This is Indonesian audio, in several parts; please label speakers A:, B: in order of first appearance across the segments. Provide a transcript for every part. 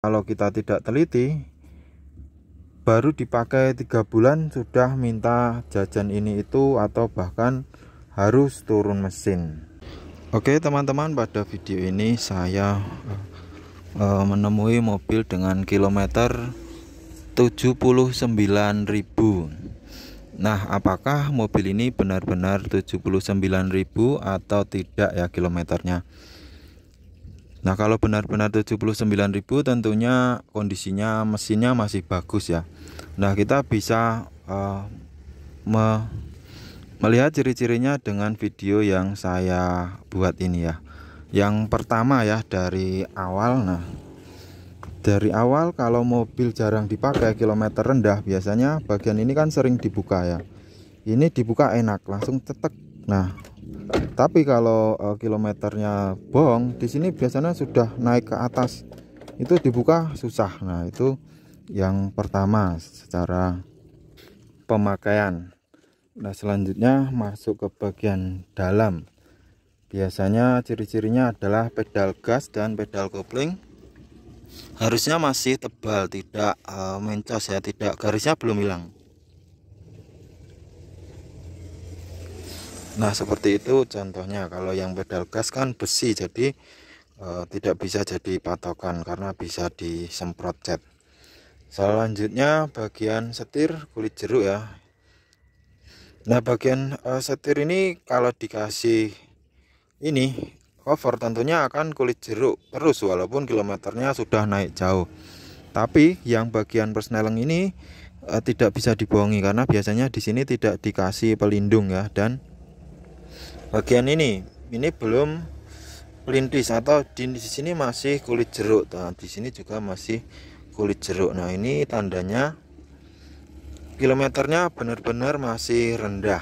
A: kalau kita tidak teliti, baru dipakai 3 bulan sudah minta jajan ini itu atau bahkan harus turun mesin. Oke teman-teman, pada video ini saya menemui mobil dengan kilometer 79.000. Nah, apakah mobil ini benar-benar 79.000 atau tidak ya kilometernya? Nah, kalau benar-benar 79.000 tentunya kondisinya mesinnya masih bagus ya. Nah, kita bisa melihat ciri-cirinya dengan video yang saya buat ini ya. Yang pertama ya, dari awal. Nah, dari awal kalau mobil jarang dipakai, kilometer rendah, biasanya bagian ini kan sering dibuka ya. Ini dibuka enak, langsung cetek. Nah, tapi kalau kilometernya bohong, di sini biasanya sudah naik ke atas, itu dibuka susah. Nah, itu yang pertama secara pemakaian. Nah, selanjutnya masuk ke bagian dalam. Biasanya ciri-cirinya adalah pedal gas dan pedal kopling harusnya masih tebal, tidak mencos ya, tidak, garisnya belum hilang. Nah, seperti itu contohnya. Kalau yang pedal gas kan besi, jadi tidak bisa jadi patokan karena bisa disemprot cat. Selanjutnya bagian setir kulit jeruk ya. Nah, bagian setir ini kalau dikasih ini cover tentunya akan kulit jeruk terus walaupun kilometernya sudah naik jauh. Tapi yang bagian persneleng ini tidak bisa dibohongi karena biasanya di sini tidak dikasih pelindung ya. Dan bagian ini belum pelintis atau di sini masih kulit jeruk. Nah, di sini juga masih kulit jeruk. Nah, ini tandanya kilometernya benar-benar masih rendah.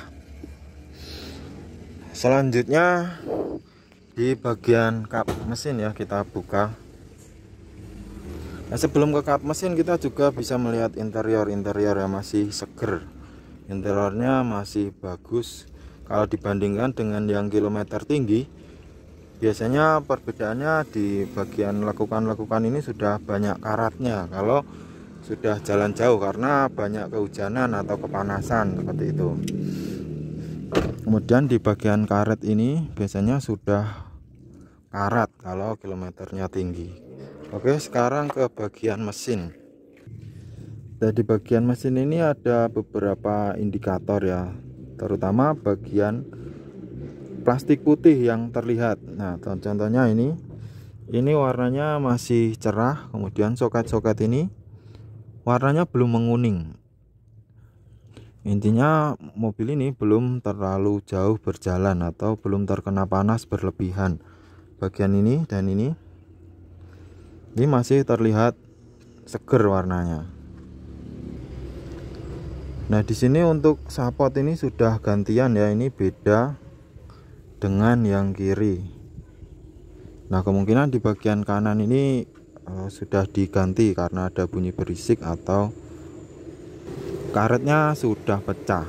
A: Selanjutnya di bagian kap mesin ya, kita buka. Nah, sebelum ke kap mesin kita juga bisa melihat interior yang masih seger. Interiornya masih bagus. Kalau dibandingkan dengan yang kilometer tinggi, biasanya perbedaannya di bagian lekukan ini sudah banyak karatnya kalau sudah jalan jauh karena banyak kehujanan atau kepanasan seperti itu. Kemudian di bagian karet ini biasanya sudah karat kalau kilometernya tinggi. Oke, sekarang ke bagian mesin. Dan di bagian mesin ini ada beberapa indikator ya, terutama bagian plastik putih yang terlihat. Nah, contohnya ini warnanya masih cerah. Kemudian soket-soket ini warnanya belum menguning. Intinya mobil ini belum terlalu jauh berjalan atau belum terkena panas berlebihan. Bagian ini dan ini masih terlihat seger warnanya. Nah, di sini untuk sapot ini sudah gantian ya, ini beda dengan yang kiri. Nah, kemungkinan di bagian kanan ini sudah diganti karena ada bunyi berisik atau karetnya sudah pecah.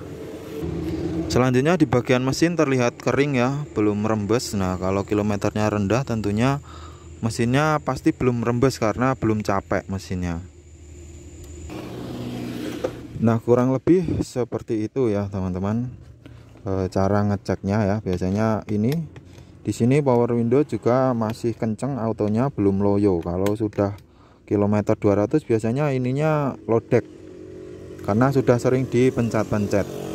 A: Selanjutnya di bagian mesin terlihat kering ya, belum rembes. Nah, kalau kilometernya rendah tentunya mesinnya pasti belum rembes karena belum capek mesinnya. Nah, kurang lebih seperti itu ya teman-teman, cara ngeceknya ya. Biasanya ini di sini power window juga masih kenceng, autonya belum loyo. Kalau sudah kilometer 200 biasanya ininya lodek karena sudah sering dipencet-pencet.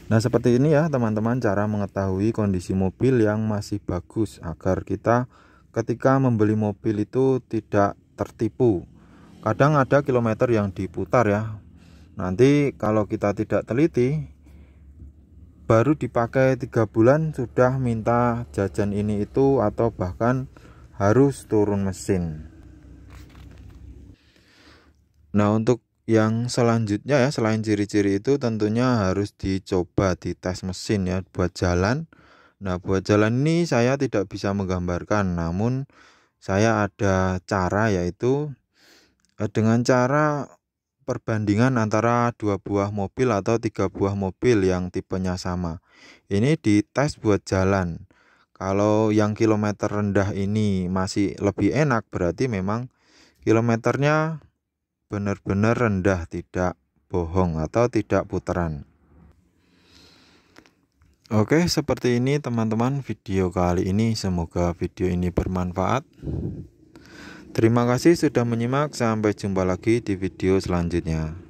A: Nah, seperti ini ya teman-teman cara mengetahui kondisi mobil yang masih bagus agar kita ketika membeli mobil itu tidak tertipu. Kadang ada kilometer yang diputar ya. Nanti kalau kita tidak teliti, baru dipakai 3 bulan sudah minta jajan ini itu atau bahkan harus turun mesin. Nah, untuk yang selanjutnya ya, selain ciri-ciri itu tentunya harus dicoba di tes mesin ya buat jalan. Nah, buat jalan ini saya tidak bisa menggambarkan, namun saya ada cara, yaitu dengan cara perbandingan antara 2 buah mobil atau 3 buah mobil yang tipenya sama. Ini dites buat jalan. Kalau yang kilometer rendah ini masih lebih enak, berarti memang kilometernya benar-benar rendah, tidak bohong atau tidak putaran. Oke, seperti ini teman-teman video kali ini. Semoga video ini bermanfaat. Terima kasih sudah menyimak. Sampai jumpa lagi di video selanjutnya.